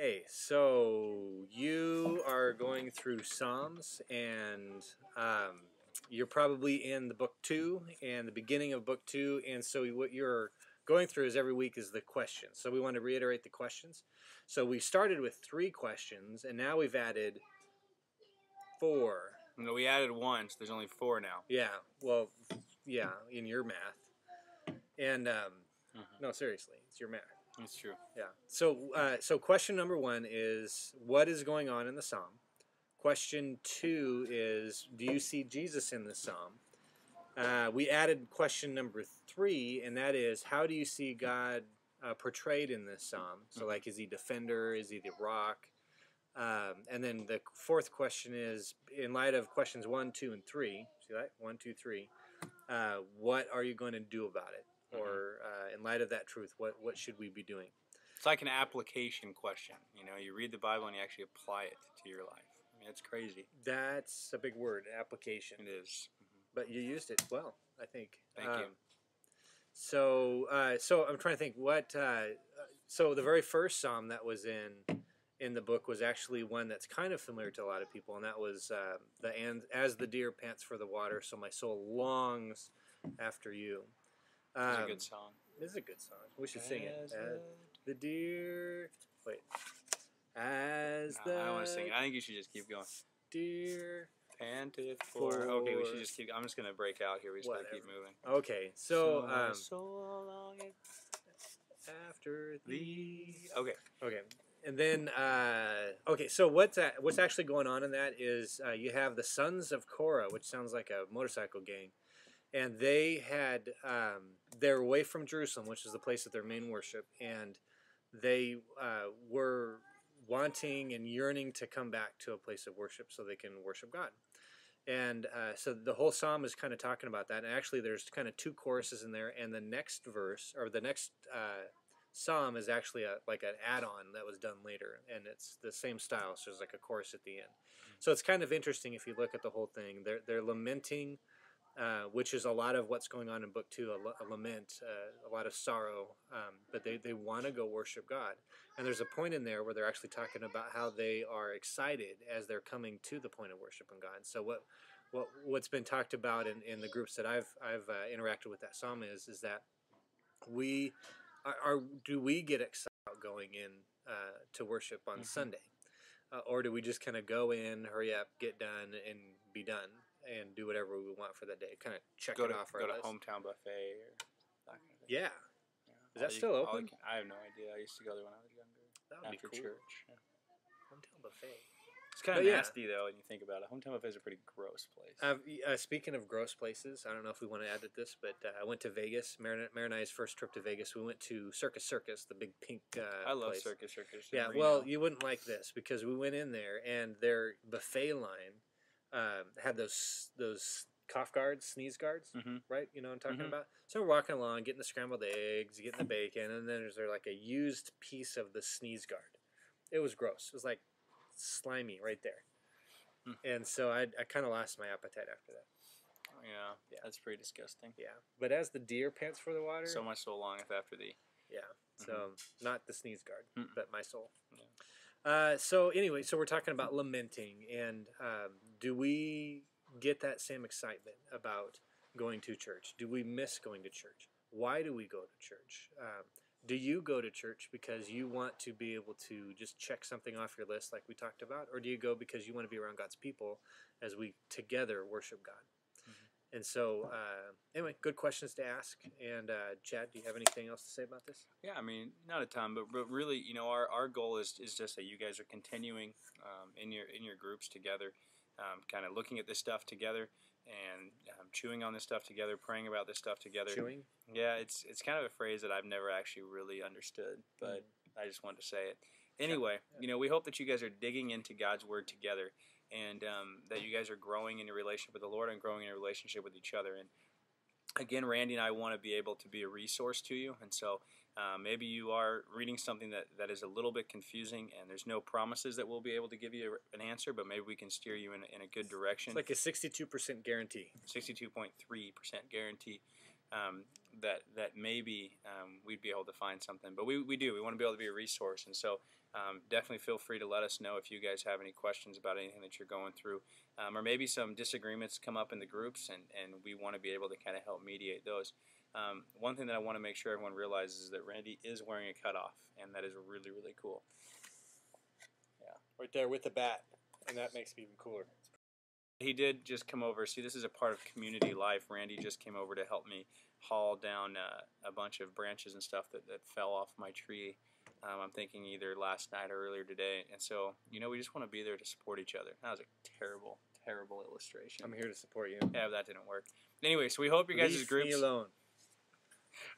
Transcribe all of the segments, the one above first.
Okay, so you are going through Psalms, and you're probably in the book 2 and the beginning of book 2, and so what you're going through is every week is the questions. So we want to reiterate the questions. So we started with 3 questions, and now we've added 4. No, we added 1, so there's only 4 now. Yeah, well, yeah, in your math. And no, seriously, it's your math. That's true. Yeah. So question number 1 is, what is going on in the psalm? Question 2 is, do you see Jesus in the psalm? We added question number 3, and that is, how do you see God portrayed in this psalm? So, like, is he defender? Is he the rock? And then the 4th question is, in light of questions 1, 2, and 3. See that? 1, 2, 3. What are you going to do about it? Or in light of that truth, what should we be doing? It's like an application question. You know, you read the Bible and you actually apply it to your life. I mean, it's crazy. That's a big word, application. It is. But you used it well, I think. Thank you. So I'm trying to think what. So the very first psalm that was in the book was actually one that's kind of familiar to a lot of people, and that was as the deer pants for the water, so my soul longs after you. It's a good song. It is a good song. We should sing it. The deer. Wait. I don't want to sing it. I think you should just keep going. Deer panteth for. Okay, we should just keep. I'm just gonna break out here. We just gotta keep moving. Okay, so after thee. Okay. Okay. And then, so what's actually going on in that is you have the sons of Korah, which sounds like a motorcycle gang, and they're away from Jerusalem, which is the place of their main worship, and they were wanting and yearning to come back to a place of worship so they can worship God. And so the whole psalm is kind of talking about that, and actually there's kind of 2 choruses in there, and the next verse, or the next psalm is actually like an add-on that was done later, and it's the same style, so there's like a chorus at the end. So it's kind of interesting if you look at the whole thing. They're lamenting, which is a lot of what's going on in book 2, a lament, a lot of sorrow, but they want to go worship God. And there's a point in there where they're actually talking about how they are excited as they're coming to the point of worshiping God. So what's been talked about in the groups that I've interacted with that psalm is that do we get excited about going in to worship on Sunday? Or do we just kind of go in, hurry up, get done, and be done, and do whatever we want for that day? Kind of check it off our list. Go to Hometown Buffet or that kind of thing. Yeah. Is that still open? I have no idea. I used to go there when I was younger. That would be cool. Church. Yeah. Hometown Buffet. It's kind of nasty, though, when you think about it. Hometown Buffet is a pretty gross place. Speaking of gross places, I don't know if we want to add to this, but I went to Vegas. Mary and I's first trip to Vegas, we went to Circus, the big pink I love place. Circus. Yeah, well, you wouldn't like this, because we went in there, and their buffet line had those cough guards, sneeze guards, right? You know what I'm talking about? So we're walking along, getting the scrambled eggs, getting the bacon, and then there's like a used piece of the sneeze guard. It was gross. It was like slimy right there. And so I kind of lost my appetite after that. Oh, yeah, that's pretty disgusting. Yeah, but as the deer pants for the water, so my soul longeth after thee. Yeah, so not the sneeze guard, but my soul. Yeah. So anyway, so we're talking about lamenting, and do we get that same excitement about going to church? Do we miss going to church? Why do we go to church? Do you go to church because you want to be able to just check something off your list like we talked about? Or do you go because you want to be around God's people as we together worship God? And so, anyway, good questions to ask. And Chad, do you have anything else to say about this? Yeah, I mean, not a ton, but really, you know, our goal is just that you guys are continuing in your groups together, kind of looking at this stuff together, and chewing on this stuff together, praying about this stuff together. Chewing? Yeah, it's kind of a phrase that I've never actually really understood, but I just wanted to say it. Anyway, you know, we hope that you guys are digging into God's Word together, and that you guys are growing in your relationship with the Lord and growing in your relationship with each other. And again, Randy and I want to be able to be a resource to you, and so maybe you are reading something that is a little bit confusing, and there's no promises that we'll be able to give you an answer, but maybe we can steer you in a good direction. It's like a 62% guarantee. 62.3% guarantee that maybe we'd be able to find something. But we do. We want to be able to be a resource, and so Definitely feel free to let us know if you guys have any questions about anything that you're going through, or maybe some disagreements come up in the groups, and we want to be able to kind of help mediate those. One thing that I want to make sure everyone realizes is that Randy is wearing a cutoff, and that is really, really cool. Yeah, right there with the bat, and that makes me even cooler. He did just come over. See, this is a part of community life. Randy just came over to help me haul down a bunch of branches and stuff that fell off my tree. I'm thinking either last night or earlier today. And so, we just want to be there to support each other. That was a terrible, terrible illustration. I'm here to support you. Yeah, that didn't work. Anyway, so we hope your guys' groups. Leave me alone.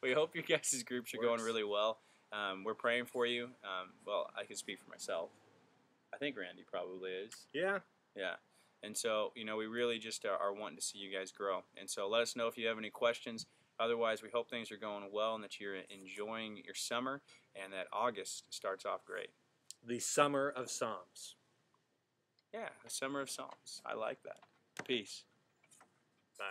We hope your guys' groups are going really well. We're praying for you. Well, I can speak for myself. I think Randy probably is. Yeah. Yeah. And so, we really just are wanting to see you guys grow. And so let us know if you have any questions. Otherwise, we hope things are going well and that you're enjoying your summer and that August starts off great. The summer of Psalms. Yeah, the summer of Psalms. I like that. Peace. Bye.